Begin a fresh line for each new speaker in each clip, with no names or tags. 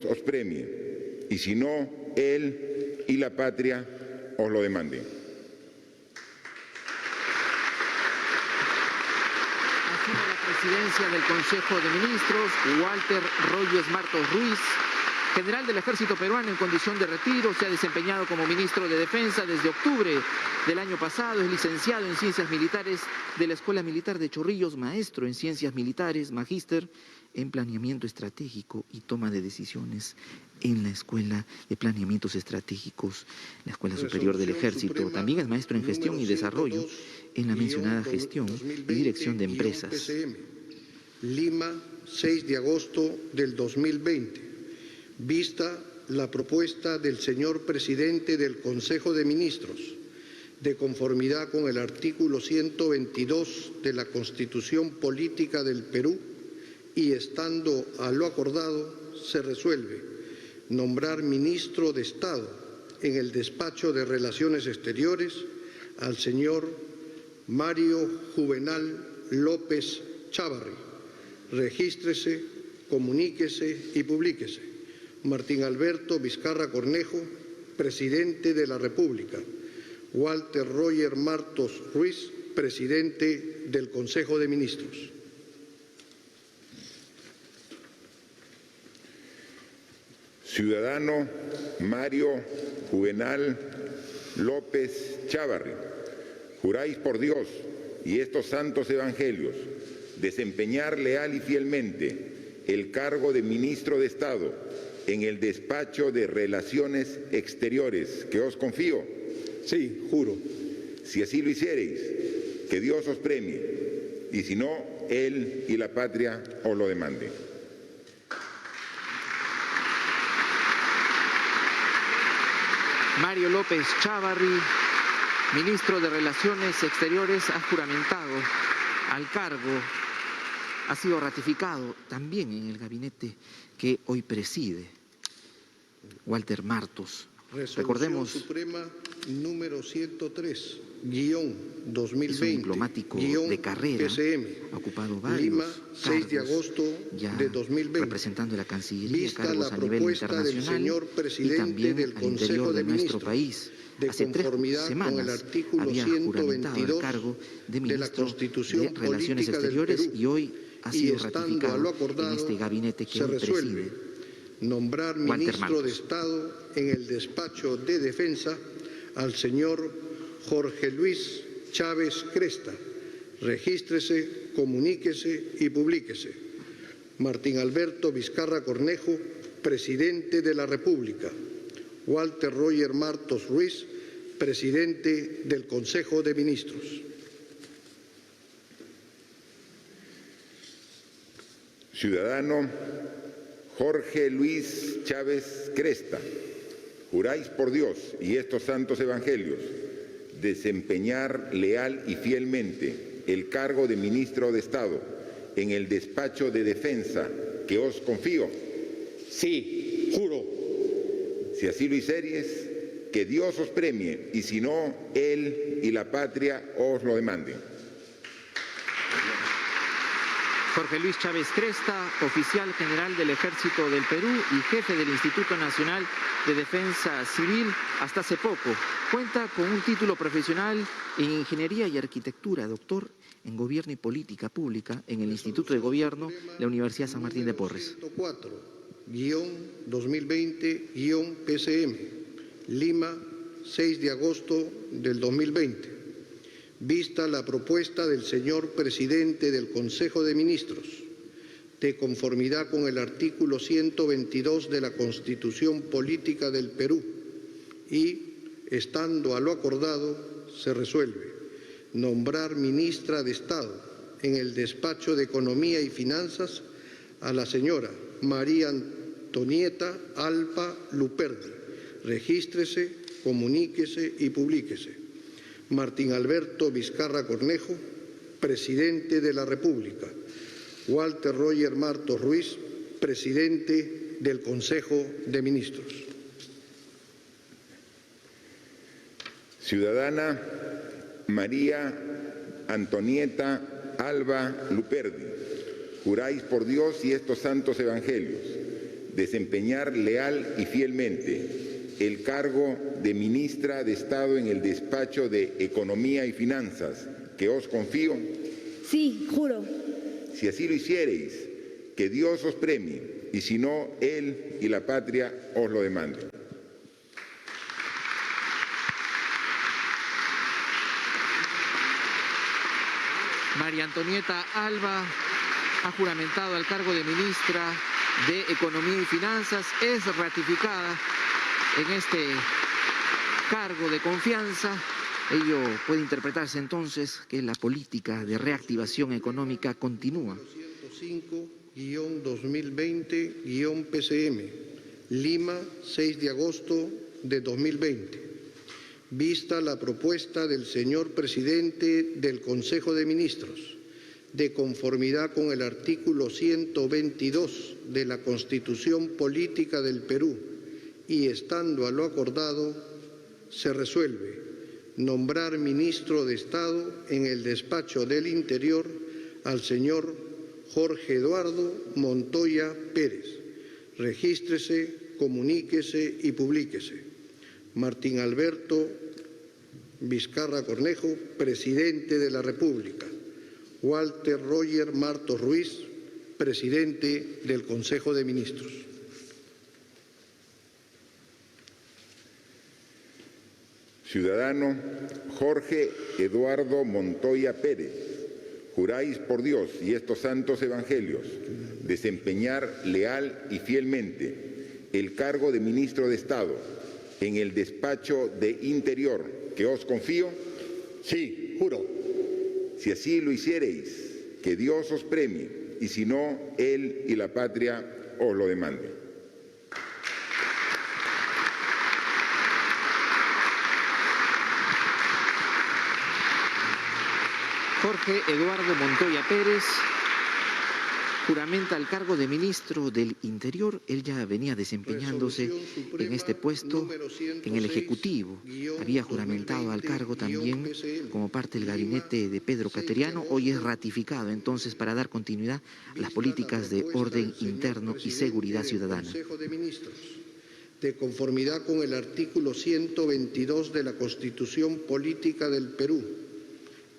os premie, y si no, él y la patria os lo demanden.
Asume la presidencia del Consejo de Ministros Walter Royes Martos Ruiz, general del Ejército Peruano en condición de retiro. Se ha desempeñado como ministro de Defensa desde octubre del año pasado. Es licenciado en Ciencias Militares de la Escuela Militar de Chorrillos, maestro en Ciencias Militares, magíster en Planeamiento Estratégico y Toma de Decisiones en la Escuela de Planeamientos Estratégicos, la Escuela Superior del Ejército. También es maestro en Gestión y Desarrollo en la mencionada Gestión y Dirección de Empresas.
PCM, Lima, 6 de agosto del 2020. Vista la propuesta del señor presidente del Consejo de Ministros, de conformidad con el artículo 122 de la Constitución Política del Perú, y estando a lo acordado, se resuelve nombrar ministro de Estado en el despacho de Relaciones Exteriores al señor Mario Juvenal López Chávarri. Regístrese, comuníquese y publíquese. Martín Alberto Vizcarra Cornejo, presidente de la República. Walter Royes Martos Ruiz, presidente del Consejo de Ministros.
Ciudadano Mario Juvenal López Chávarri, juráis por Dios y estos santos evangelios desempeñar leal y fielmente el cargo de ministro de Estado en el despacho de Relaciones Exteriores que os confío.
Sí, juro.
Si así lo hiciereis, que Dios os premie, y si no, él y la patria os lo demanden.
Mario López Chávarri, ministro de Relaciones Exteriores, ha juramentado al cargo, ha sido ratificado también en el gabinete que hoy preside Walter Martos. Recordemos,
Suprema número 103/2020,
es un diplomático de carrera,
PCM,
ha ocupado varios
Lima, 6 de
cargos
agosto
ya
de 2020,
representando la Cancillería,
vista
cargos
la
a nivel
propuesta del
internacional
señor
y
presidente
también
del
al
Consejo
interior
de
de nuestro
Ministros,
país.
de
Hace 3
conformidad con el
semanas
artículo
había juramentado el
122
cargo de
de la
ministro
Constitución
de Relaciones
Política del
Exteriores
Perú,
y hoy ha
y
sido
estando a
ratificado
lo acordado,
en este gabinete que
se
hoy
resuelve
preside
nombrar
Walter
ministro de
Martos.
Estado en el despacho de Defensa al señor Jorge Luis Chávez Cresta. Regístrese, comuníquese y publíquese. Martín Alberto Vizcarra Cornejo, presidente de la República. Walter Royes Martos Ruiz, presidente del Consejo de Ministros.
Ciudadano Jorge Luis Chávez Cresta, juráis por Dios y estos santos evangelios desempeñar leal y fielmente el cargo de ministro de Estado en el despacho de Defensa que os confío.
Sí, juro.
Si así lo hiciereis, que Dios os premie, y si no, él y la patria os lo demanden.
Jorge Luis Chávez Cresta, oficial general del Ejército del Perú y jefe del Instituto Nacional de Defensa Civil hasta hace poco. Cuenta con un título profesional en Ingeniería y Arquitectura, doctor en Gobierno y Política Pública en el Instituto de Gobierno de la Universidad San Martín de Porres.
104/2020-PCM, Lima, 6 de agosto del 2020. Vista la propuesta del señor presidente del Consejo de Ministros, de conformidad con el artículo 122 de la Constitución Política del Perú, y, estando a lo acordado, se resuelve nombrar ministra de Estado en el despacho de Economía y Finanzas a la señora María Antonieta Alba Luperdi. Regístrese, comuníquese y publíquese. Martín Alberto Vizcarra Cornejo, presidente de la República. Walter Royes Martos Ruiz, presidente del Consejo de Ministros.
Ciudadana María Antonieta Alba Luperdi, juráis por Dios y estos santos evangelios desempeñar leal y fielmente el cargo de ministra de Estado en el despacho de Economía y Finanzas, que os confío?
Sí, juro.
Si así lo hiciereis, que Dios os premie, y si no, Él y la patria os lo demanden.
María Antonieta Alba ha juramentado al cargo de ministra de Economía y Finanzas. Es ratificada en este cargo de confianza. Ello puede interpretarse entonces que la política de reactivación económica continúa.
105-2020-PCM, Lima, 6 de agosto de 2020. Vista la propuesta del señor presidente del Consejo de Ministros, de conformidad con el artículo 122 de la Constitución Política del Perú y estando a lo acordado, se resuelve nombrar ministro de Estado en el despacho del Interior al señor Jorge Eduardo Montoya Pérez. Regístrese, comuníquese y publíquese. Martín Alberto Vizcarra Cornejo, presidente de la República. Walter Roger Martos Ruiz, presidente del Consejo de Ministros.
Ciudadano Jorge Eduardo Montoya Pérez, juráis por Dios y estos santos evangelios desempeñar leal y fielmente el cargo de ministro de Estado en el despacho de Interior, que os confío.
Sí, juro.
Si así lo hiciereis, que Dios os premie, y si no, Él y la patria os lo demanden.
Jorge Eduardo Montoya Pérez juramenta el cargo de ministro del Interior. Él ya venía desempeñándose en este puesto en el Ejecutivo. Había juramentado al cargo también como parte del gabinete de Pedro Cateriano. Hoy es ratificado entonces para dar continuidad a las políticas de orden interno y seguridad ciudadana.
De conformidad con el artículo 122 de la Constitución Política del Perú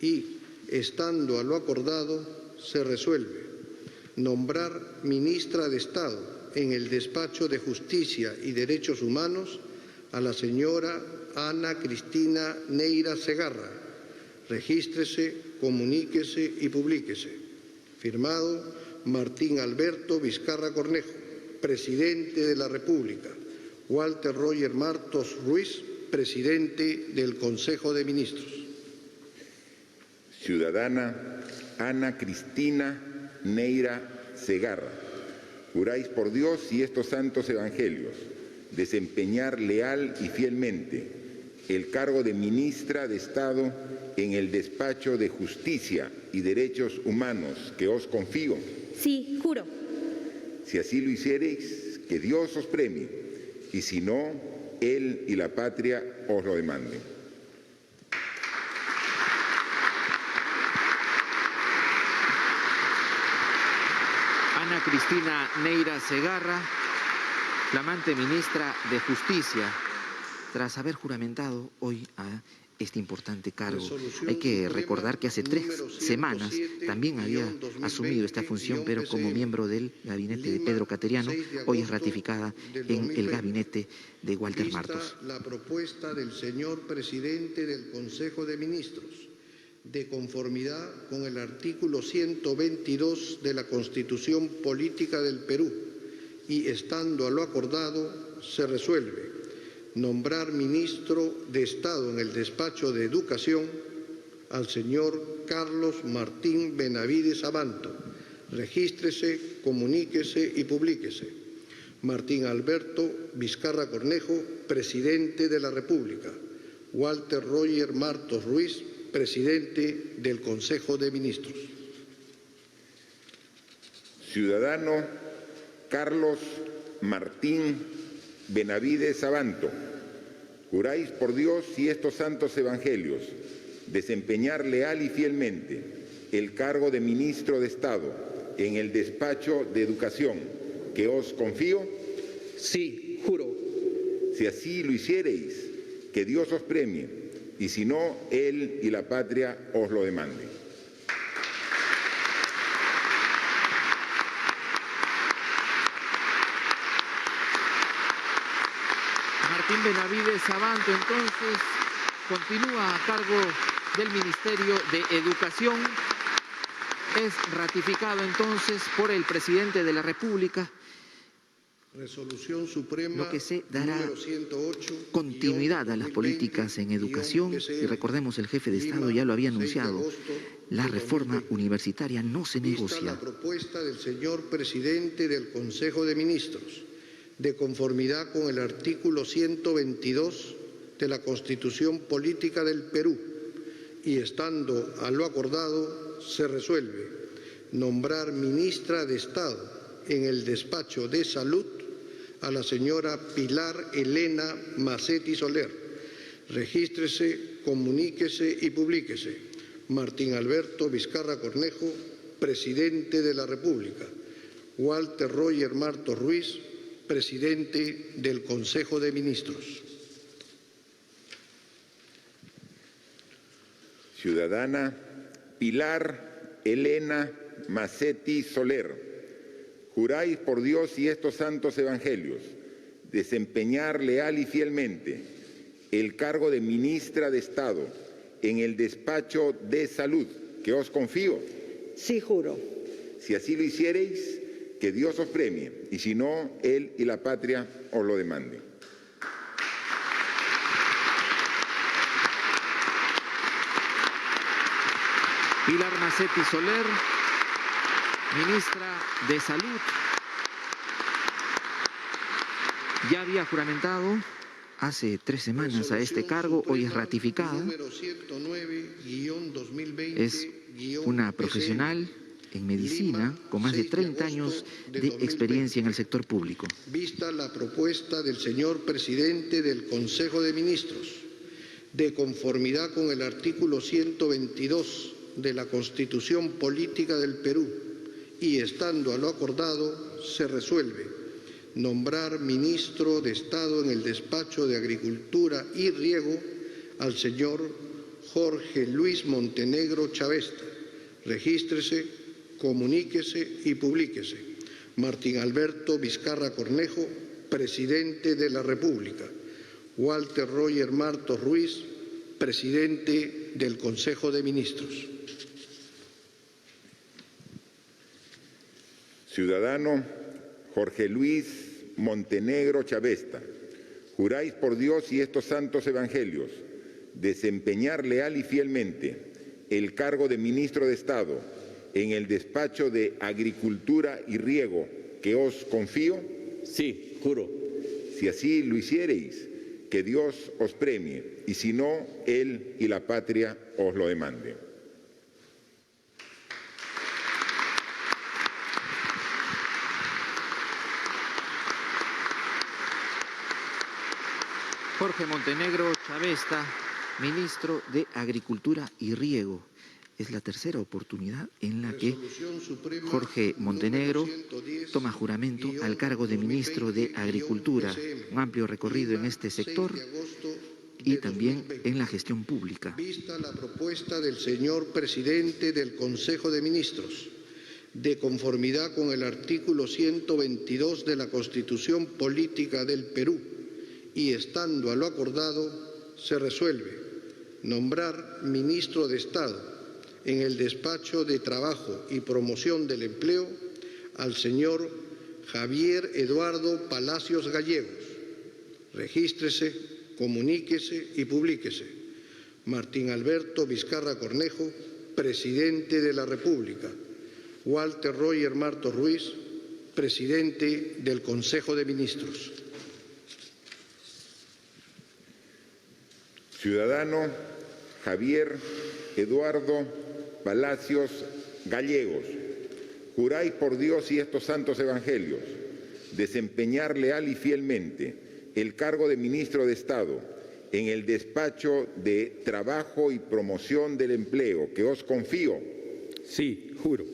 y, estando a lo acordado, se resuelve nombrar ministra de Estado en el despacho de Justicia y Derechos Humanos a la señora Ana Cristina Neira Segarra. Regístrese, comuníquese y publíquese. Firmado Martín Alberto Vizcarra Cornejo, presidente de la República. Walter Roger Martos Ruiz, presidente del Consejo de Ministros.
Ciudadana Ana Cristina Neira Segarra, juráis por Dios y estos santos evangelios desempeñar leal y fielmente el cargo de ministra de Estado en el despacho de Justicia y Derechos Humanos, que os confío.
Sí, juro.
Si así lo hiciereis, que Dios os premie, y si no, Él y la patria os lo demanden.
Ana Cristina Neira Segarra, flamante ministra de Justicia, tras haber juramentado hoy a este importante cargo. Hay que recordar que hace 3 semanas también había asumido esta función, pero como miembro del gabinete de Pedro Cateriano. Hoy es ratificada en el gabinete de Walter Martos.
La propuesta del señor presidente del Consejo de Ministros, de conformidad con el artículo 122 de la Constitución Política del Perú y estando a lo acordado, se resuelve nombrar ministro de Estado en el despacho de Educación al señor Carlos Martín Benavides Abanto. Regístrese, comuníquese y publíquese. Martín Alberto Vizcarra Cornejo, presidente de la República. Walter Roger Martos Ruiz, presidente del Consejo de Ministros.
Ciudadano Carlos Martín Benavides Abanto, juráis por Dios y estos santos evangelios desempeñar leal y fielmente el cargo de ministro de Estado en el despacho de Educación, que os confío.
Sí, juro.
Si así lo hiciereis, que Dios os premie, y si no, Él y la patria os lo demanden.
Martín Benavides Sabanto, entonces, continúa a cargo del Ministerio de Educación. Es ratificado entonces por el presidente de la República.
Resolución Suprema
Lo que se dará
número 108,
continuidad a las políticas en educación. Y recordemos, el jefe de Estado ya lo había anunciado, la reforma universitaria no se negocia.
La propuesta del señor presidente del Consejo de Ministros, de conformidad con el artículo 122 de la Constitución Política del Perú, y estando a lo acordado, se resuelve nombrar ministra de Estado en el despacho de Salud a la señora Pilar Elena Macetti Soler. Regístrese, comuníquese y publíquese. Martín Alberto Vizcarra Cornejo, presidente de la República. Walter Roger Martos Ruiz, presidente del Consejo de Ministros.
Ciudadana Pilar Elena Macetti Soler, juráis por Dios y estos santos evangelios desempeñar leal y fielmente el cargo de ministra de Estado en el despacho de Salud que os confío.
Sí, juro.
Si así lo hiciereis, que Dios os premie, y si no, Él y la patria os lo demanden.
Pilar Macetti Soler, ministra de Salud, ya había juramentado hace 3 semanas a este cargo, hoy es ratificada. Es una profesional en medicina con más de 30 años de experiencia en el sector público.
Vista la propuesta del señor presidente del Consejo de Ministros, de conformidad con el artículo 122 de la Constitución Política del Perú, y estando a lo acordado, se resuelve nombrar ministro de Estado en el despacho de Agricultura y Riego al señor Jorge Luis Montenegro Chavesta. Regístrese, comuníquese y publíquese. Martín Alberto Vizcarra Cornejo, presidente de la República. Walter Roger Martos Ruiz, presidente del Consejo de Ministros.
Ciudadano Jorge Luis Montenegro Chavesta, juráis por Dios y estos santos evangelios desempeñar leal y fielmente el cargo de ministro de Estado en el despacho de Agricultura y Riego que os confío.
Sí, juro.
Si así lo hiciereis, que Dios os premie, y si no, Él y la patria os lo demanden.
Jorge Montenegro Chavesta, ministro de Agricultura y Riego. Es la tercera oportunidad en la que Jorge Montenegro toma juramento al cargo de ministro de Agricultura. Un amplio recorrido en este sector y también en la gestión pública.
Vista la propuesta del señor presidente del Consejo de Ministros, de conformidad con el artículo 122 de la Constitución Política del Perú, y estando a lo acordado, se resuelve nombrar ministro de Estado en el despacho de Trabajo y Promoción del Empleo al señor Javier Eduardo Palacios Gallegos. Regístrese, comuníquese y publíquese. Martín Alberto Vizcarra Cornejo, presidente de la República. Walter Roger Martos Ruiz, presidente del Consejo de Ministros.
Ciudadano Javier Eduardo Palacios Gallegos, juráis por Dios y estos santos evangelios desempeñar leal y fielmente el cargo de ministro de Estado en el despacho de Trabajo y Promoción del Empleo que os confío.
Sí, juro.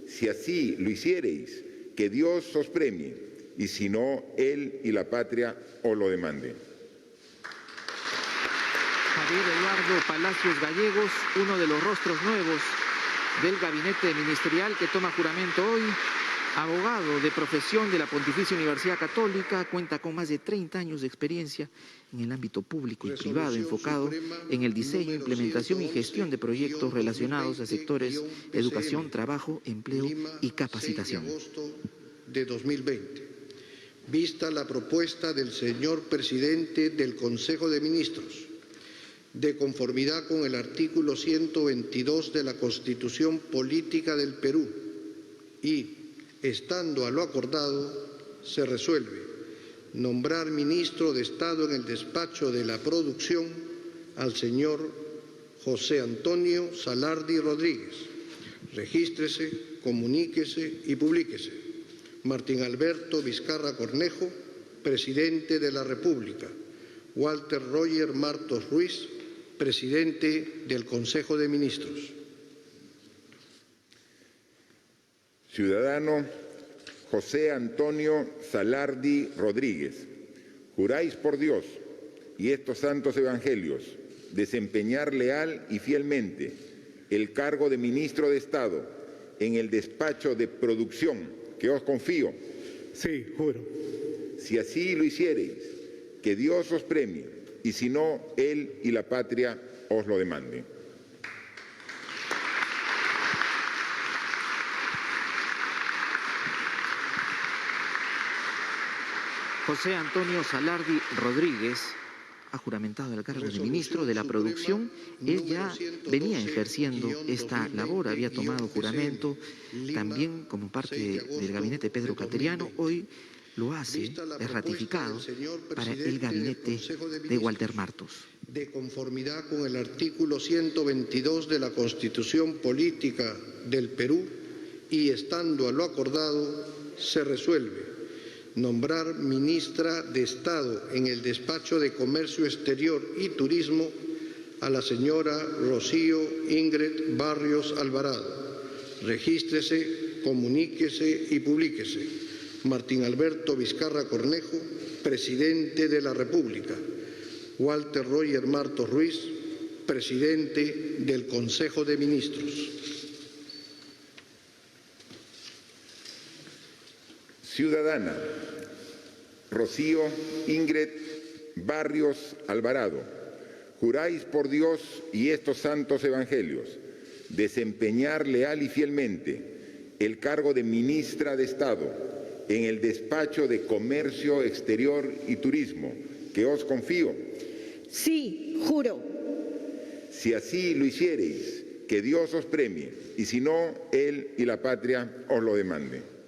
Si así lo hiciereis, que Dios os premie, y si no, él y la patria os lo demanden.
Javier Eduardo Palacios Gallegos, uno de los rostros nuevos del gabinete ministerial que toma juramento hoy, abogado de profesión de la Pontificia Universidad Católica, cuenta con más de 30 años de experiencia en el ámbito público y privado, enfocado en el diseño, implementación y gestión de proyectos relacionados a sectores educación, trabajo, empleo y capacitación.
6 de agosto de 2020. Vista la propuesta del señor presidente del Consejo de Ministros, de conformidad con el artículo 122 de la Constitución Política del Perú y, estando a lo acordado, se resuelve nombrar ministro de Estado en el despacho de la producción al señor José Antonio Salardi Rodríguez. Regístrese, comuníquese y publíquese. Martín Alberto Vizcarra Cornejo, presidente de la República. Walter Roger Martos Ruiz, presidente del Consejo de Ministros.
Ciudadano José Antonio Salardi Rodríguez, juráis por Dios y estos santos evangelios desempeñar leal y fielmente el cargo de ministro de Estado en el despacho de producción que os confío.
Sí, juro.
Si así lo hiciereis, que Dios os premie, y si no, él y la patria os lo demanden.
José Antonio Salardi Rodríguez ha juramentado el cargo de ministro de la producción. Él ya venía ejerciendo esta labor, había tomado juramento también como parte del gabinete Pedro Cateriano. Hoy lo hace, es ratificado para el gabinete de Walter Martos.
De conformidad con el artículo 122 de la Constitución Política del Perú y estando a lo acordado, se resuelve nombrar ministra de Estado en el despacho de Comercio Exterior y Turismo a la señora Rocío Ingrid Barrios Alvarado. Regístrese, comuníquese y publíquese. Martín Alberto Vizcarra Cornejo, presidente de la República. Walter Roger Martos Ruiz, presidente del Consejo de Ministros.
Ciudadana Rocío Ingrid Barrios Alvarado, juráis por Dios y estos santos evangelios desempeñar leal y fielmente el cargo de ministra de Estado en el despacho de Comercio Exterior y Turismo que os confío.
Sí, juro.
Si así lo hiciereis, que Dios os premie, y si no, él y la patria os lo demanden.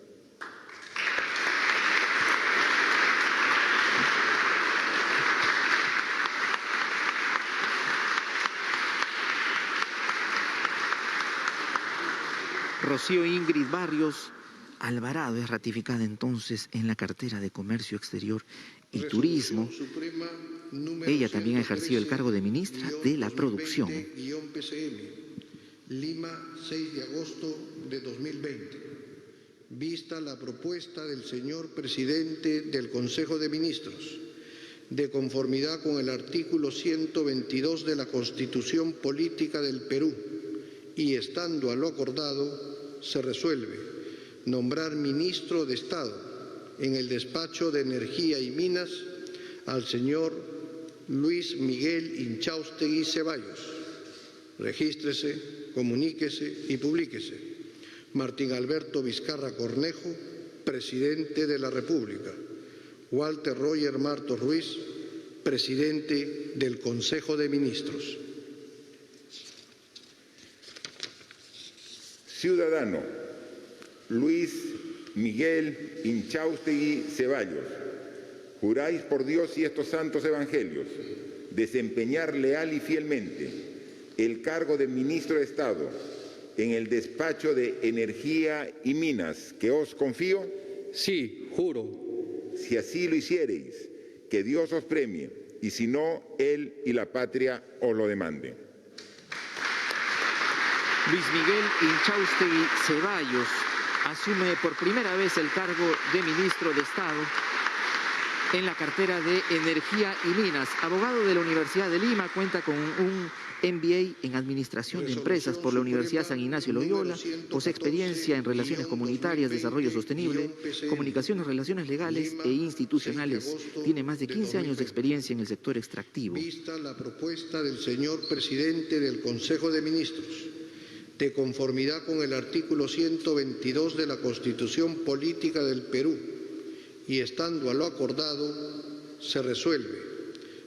Rocío Ingrid Barrios Alvarado es ratificada entonces en la cartera de Comercio Exterior y Turismo. Ella también ha ejercido el cargo de ministra de la Producción.
Lima, 6 de agosto de 2020. Vista la propuesta del señor presidente del Consejo de Ministros, de conformidad con el artículo 122 de la Constitución Política del Perú, y estando a lo acordado, se resuelve nombrar ministro de Estado en el despacho de Energía y Minas al señor Luis Miguel Inchaustegui Ceballos. Regístrese, comuníquese y publíquese. Martín Alberto Vizcarra Cornejo, presidente de la República. Walter Roger Martos Ruiz, presidente del Consejo de Ministros.
Ciudadano Luis Miguel Inchaustegui Ceballos, juráis por Dios y estos santos evangelios desempeñar leal y fielmente el cargo de ministro de Estado en el despacho de Energía y Minas que os confío.
Sí, juro.
Si así lo hiciereis, que Dios os premie, y si no, él y la patria os lo demanden.
Luis Miguel Inchaustegui Ceballos asume por primera vez el cargo de ministro de Estado en la cartera de Energía y Minas. Abogado de la Universidad de Lima, cuenta con un MBA en Administración de Empresas por la Universidad San Ignacio Loyola, posee experiencia en Relaciones Comunitarias, Desarrollo Sostenible, Comunicaciones, Relaciones Legales e Institucionales. Tiene más de 15 años de experiencia en el sector extractivo.
Vista la propuesta del señor presidente del Consejo de Ministros, de conformidad con el artículo 122 de la Constitución Política del Perú, y estando a lo acordado, se resuelve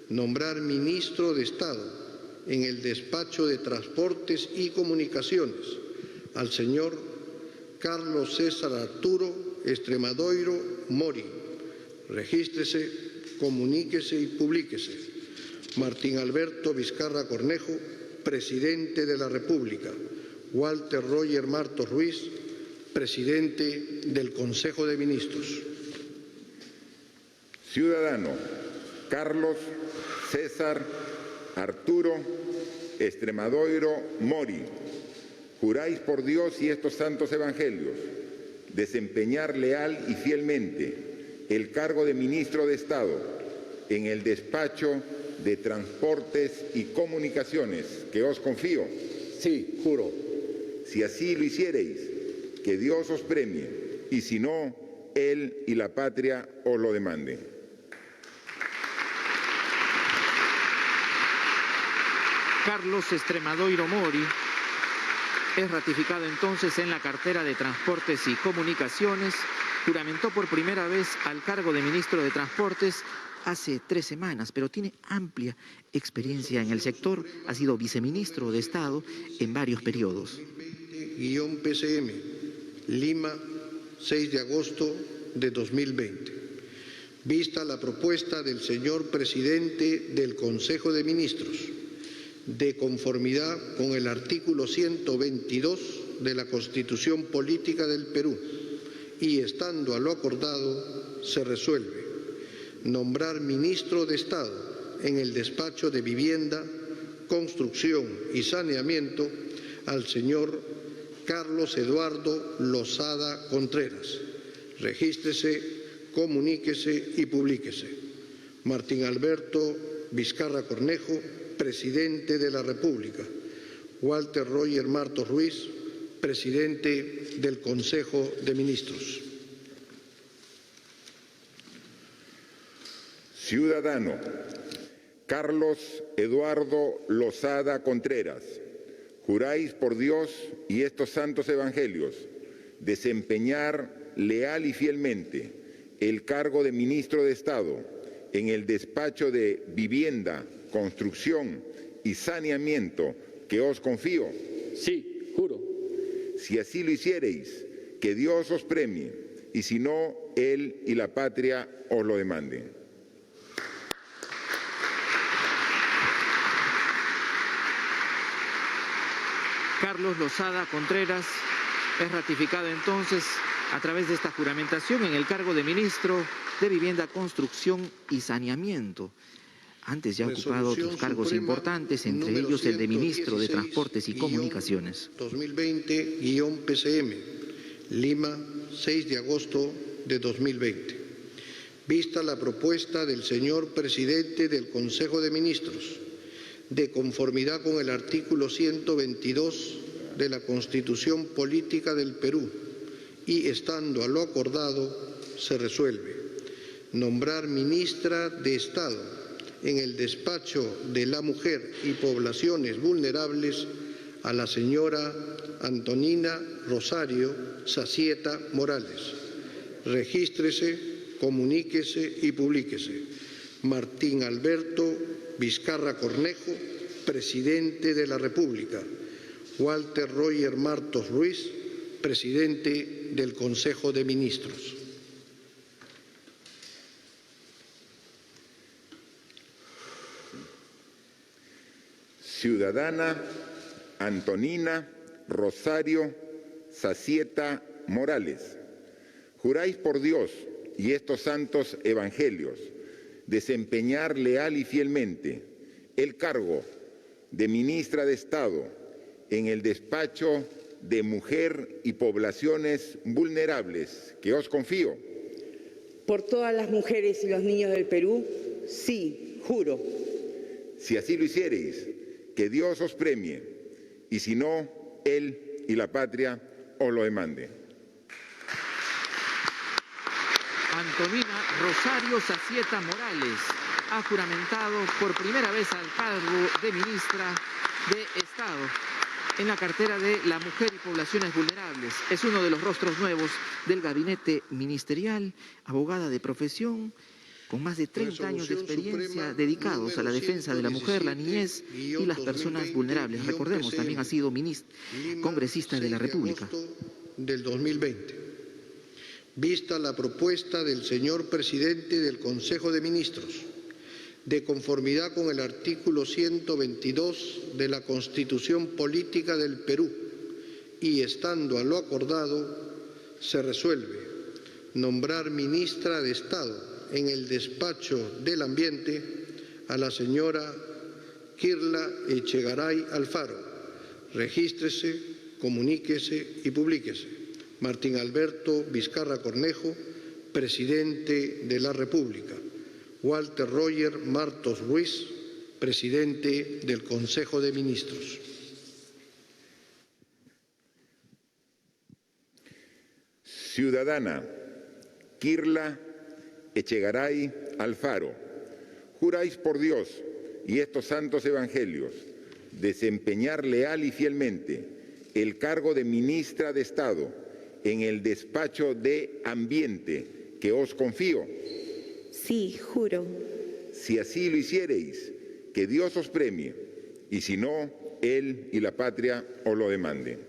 nombrar ministro de Estado en el despacho de Transportes y Comunicaciones al señor Carlos César Arturo Extremadoiro Mori. Regístrese, comuníquese y publíquese. Martín Alberto Vizcarra Cornejo, presidente de la República. Walter Roger Martos Ruiz, presidente del Consejo de Ministros.
Ciudadano Carlos César Arturo Extremadoiro Mori, juráis por Dios y estos santos evangelios desempeñar leal y fielmente el cargo de ministro de Estado en el despacho de Transportes y Comunicaciones que os confío.
Sí, juro.
Si así lo hiciereis, que Dios os premie, y si no, Él y la patria os lo demanden.
Carlos Extremadoiro Mori es ratificado entonces en la cartera de Transportes y Comunicaciones. Juramentó por primera vez al cargo de ministro de Transportes hace 3 semanas, pero tiene amplia experiencia en el sector. Ha sido viceministro de Estado en varios periodos.
PCM, Lima, 6 de agosto de 2020. Vista la propuesta del señor presidente del Consejo de Ministros, de conformidad con el artículo 122 de la Constitución Política del Perú, y estando a lo acordado, se resuelve nombrar ministro de Estado en el despacho de Vivienda, Construcción y Saneamiento al señor Carlos Eduardo Losada Contreras. Regístrese, comuníquese y publíquese. Martín Alberto Vizcarra Cornejo, presidente de la República. Walter Roger Martos Ruiz, presidente del Consejo de Ministros.
Ciudadano Carlos Eduardo Losada Contreras, juráis por Dios y estos santos evangelios desempeñar leal y fielmente el cargo de ministro de Estado en el despacho de Vivienda, Construcción y Saneamiento que os confío.
Sí, juro.
Si así lo hiciereis, que Dios os premie, y si no, Él y la patria os lo demanden.
Carlos Losada Contreras es ratificado entonces a través de esta juramentación en el cargo de ministro de Vivienda, Construcción y Saneamiento. Antes ya ha ocupado otros cargos importantes, entre ellos el de ministro de Transportes y Comunicaciones.
2020-PCM, Lima, 6 de agosto de 2020. Vista la propuesta del señor presidente del Consejo de Ministros, de conformidad con el artículo 122 de la Constitución Política del Perú, y estando a lo acordado, se resuelve nombrar ministra de Estado en el despacho de la Mujer y Poblaciones Vulnerables a la señora Antonina Rosario Sacieta Morales. Regístrese, comuníquese y publíquese. Martín Alberto Vizcarra Cornejo, presidente de la República. Walter Roger Martos Ruiz, presidente del Consejo de Ministros.
Ciudadana Antonina Rosario Sacieta Morales, juráis por Dios y estos santos evangelios desempeñar leal y fielmente el cargo de ministra de Estado en el despacho de mujer y poblaciones vulnerables que os confío.
Por todas las mujeres y los niños del Perú, sí, juro.
Si así lo hiciereis, que Dios os premie, y si no, Él y la patria os lo demande.
Antonina Rosario Sacieta Morales ha juramentado por primera vez al cargo de ministra de Estado en la cartera de la Mujer y Poblaciones Vulnerables. Es uno de los rostros nuevos del gabinete ministerial, abogada de profesión, con más de 30 años de experiencia dedicados a la defensa de la mujer, la niñez y las personas vulnerables. Recordemos, también ha sido congresista de la República.
Del 2020. Vista la propuesta del señor presidente del Consejo de Ministros, de conformidad con el artículo 122 de la Constitución Política del Perú, y estando a lo acordado, se resuelve nombrar ministra de Estado en el despacho del Ambiente a la señora Kirla Echegaray Alfaro. Regístrese, comuníquese y publíquese. Martín Alberto Vizcarra Cornejo, presidente de la República. Walter Roger Martos Ruiz, presidente del Consejo de Ministros.
Ciudadana Kirla Echegaray Alfaro, juráis por Dios y estos santos evangelios desempeñar leal y fielmente el cargo de ministra de Estado en el despacho de Ambiente que os confío.
Sí, juro.
Si así lo hiciereis, que Dios os premie, y si no, Él y la patria os lo demande.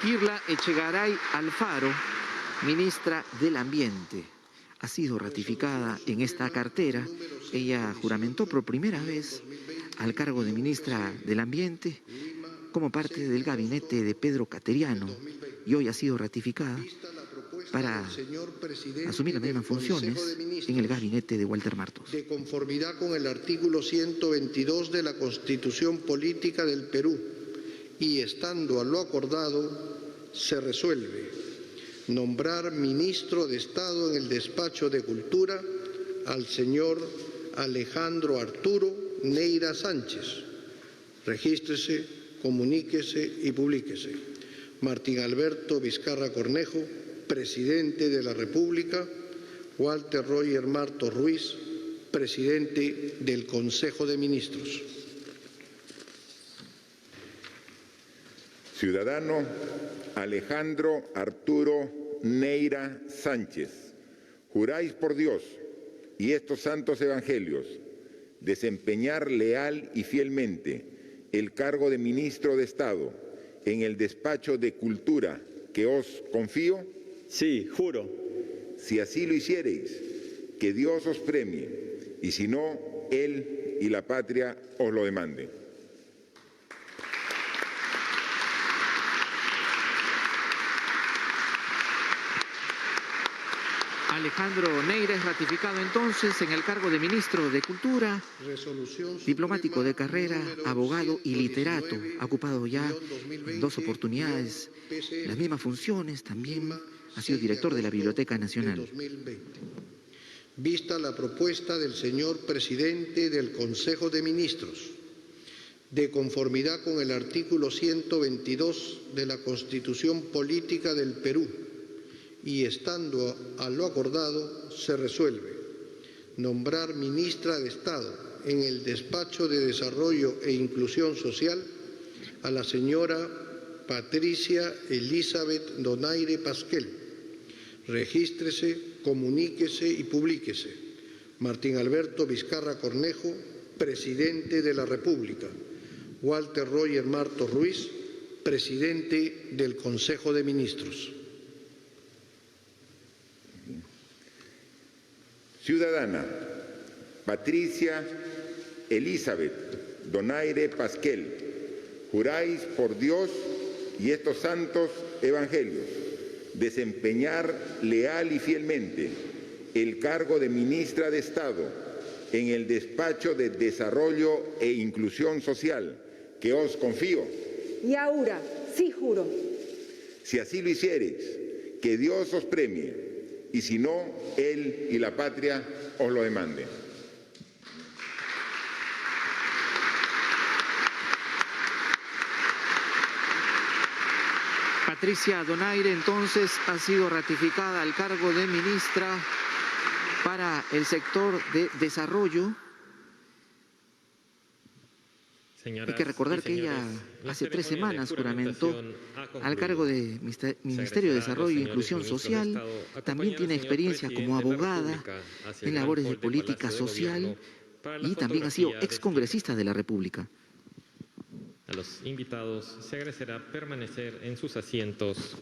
Kirla Echegaray Alfaro, ministra del Ambiente, ha sido ratificada en esta cartera. Ella juramentó por primera vez al cargo de ministra del Ambiente como parte del gabinete de Pedro Cateriano y hoy ha sido ratificada para asumir las mismas funciones en el gabinete de Walter Martos.
De conformidad con el artículo 122 de la Constitución Política del Perú y estando a lo acordado, se resuelve nombrar ministro de Estado en el despacho de Cultura al señor Alejandro Arturo Neira Sánchez. Regístrese, comuníquese y publíquese. Martín Alberto Vizcarra Cornejo, presidente de la República. Walter Roger Martos Ruiz, presidente del Consejo de Ministros.
Ciudadano Alejandro Arturo Neira Sánchez, juráis por Dios y estos santos evangelios desempeñar leal y fielmente el cargo de ministro de Estado en el despacho de Cultura que os confío.
Sí, juro.
Si así lo hiciereis, que Dios os premie, y si no, Él y la patria os lo demande.
Alejandro Neira es ratificado entonces en el cargo de ministro de Cultura, diplomático de carrera, abogado y literato. Ha ocupado ya en 2 oportunidades las mismas funciones. También ha sido director de la Biblioteca Nacional.
Vista la propuesta del señor presidente del Consejo de Ministros, de conformidad con el artículo 122 de la Constitución Política del Perú, y estando a lo acordado, se resuelve nombrar ministra de Estado en el despacho de Desarrollo e Inclusión Social a la señora Patricia Elizabeth Donaire Pasquel. Regístrese, comuníquese y publíquese. Martín Alberto Vizcarra Cornejo, presidente de la República. Walter Roger Martos Ruiz, presidente del Consejo de Ministros.
Ciudadana Patricia Elizabeth Donaire Pasquel, juráis por Dios y estos santos evangelios desempeñar leal y fielmente el cargo de ministra de Estado en el despacho de Desarrollo e Inclusión Social, que os confío.
Y ahora, sí juro.
Si así lo hiciereis, que Dios os premie, y si no, Él y la patria os lo demanden.
Patricia Donaire, entonces, ha sido ratificada al cargo de ministra para el sector de desarrollo. Hay que recordar que ella hace 3 semanas juramentó al cargo de Ministerio de Desarrollo e Inclusión Social. También tiene experiencia como abogada en labores de política social y también ha sido excongresista de la República.
A los invitados se agradecerá permanecer en sus asientos.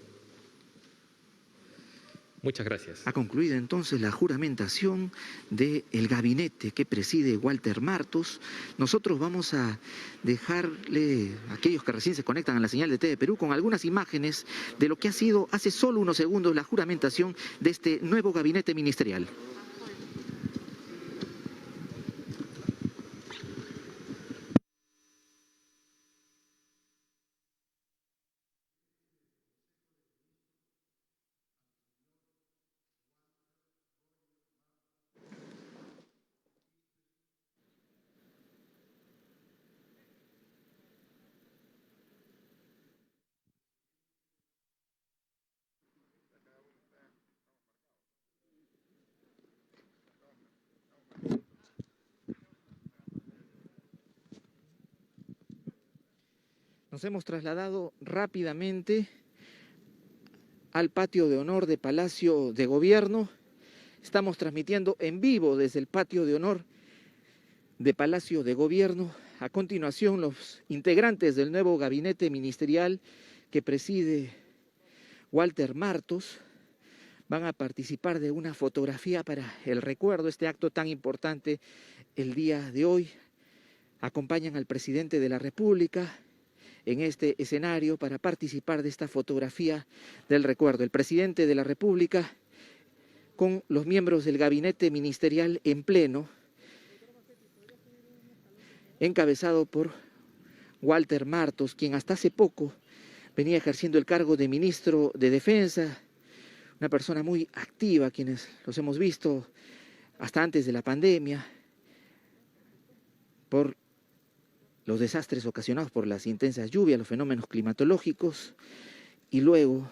Muchas gracias.
Ha concluido entonces la juramentación del gabinete que preside Walter Martos. Nosotros vamos a dejarle a aquellos que recién se conectan a la señal de TV Perú con algunas imágenes de lo que ha sido hace solo unos segundos la juramentación de este nuevo gabinete ministerial. Nos hemos trasladado rápidamente al patio de honor de Palacio de Gobierno. Estamos transmitiendo en vivo desde el patio de honor de Palacio de Gobierno. A continuación, los integrantes del nuevo gabinete ministerial que preside Walter Martos van a participar de una fotografía para el recuerdo, este acto tan importante el día de hoy. Acompañan al presidente de la República en este escenario para participar de esta fotografía del recuerdo. El presidente de la República con los miembros del gabinete ministerial en pleno, encabezado por Walter Martos, quien hasta hace poco venía ejerciendo el cargo de ministro de Defensa, una persona muy activa, quienes los hemos visto hasta antes de la pandemia, por los desastres ocasionados por las intensas lluvias, los fenómenos climatológicos, y luego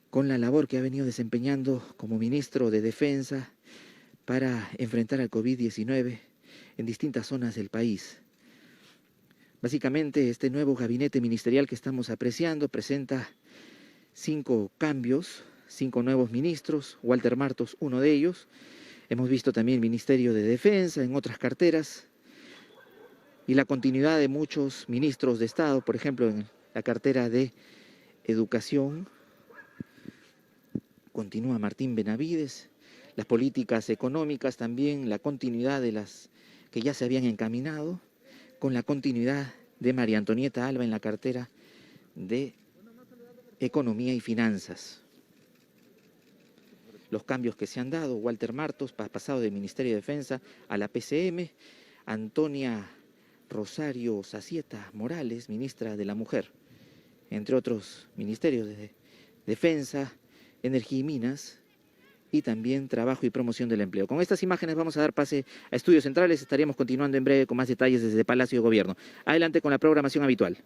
con la labor que ha venido desempeñando como ministro de Defensa para enfrentar al COVID-19 en distintas zonas del país. Básicamente, este nuevo gabinete ministerial que estamos apreciando presenta 5 cambios, 5 nuevos ministros, Walter Martos uno de ellos. Hemos visto también el Ministerio de Defensa en otras carteras, y la continuidad de muchos ministros de Estado, por ejemplo, en la cartera de Educación, continúa Martín Benavides, las políticas económicas también, la continuidad de las que ya se habían encaminado, con la continuidad de María Antonieta Alba en la cartera de Economía y Finanzas. Los cambios que se han dado, Walter Martos, pasado del Ministerio de Defensa a la PCM, Antonia Rosario Zacieta Morales, ministra de la Mujer, entre otros ministerios de Defensa, Energía y Minas, y también Trabajo y Promoción del Empleo. Con estas imágenes vamos a dar pase a Estudios Centrales. Estaríamos continuando en breve con más detalles desde Palacio de Gobierno. Adelante con la programación habitual.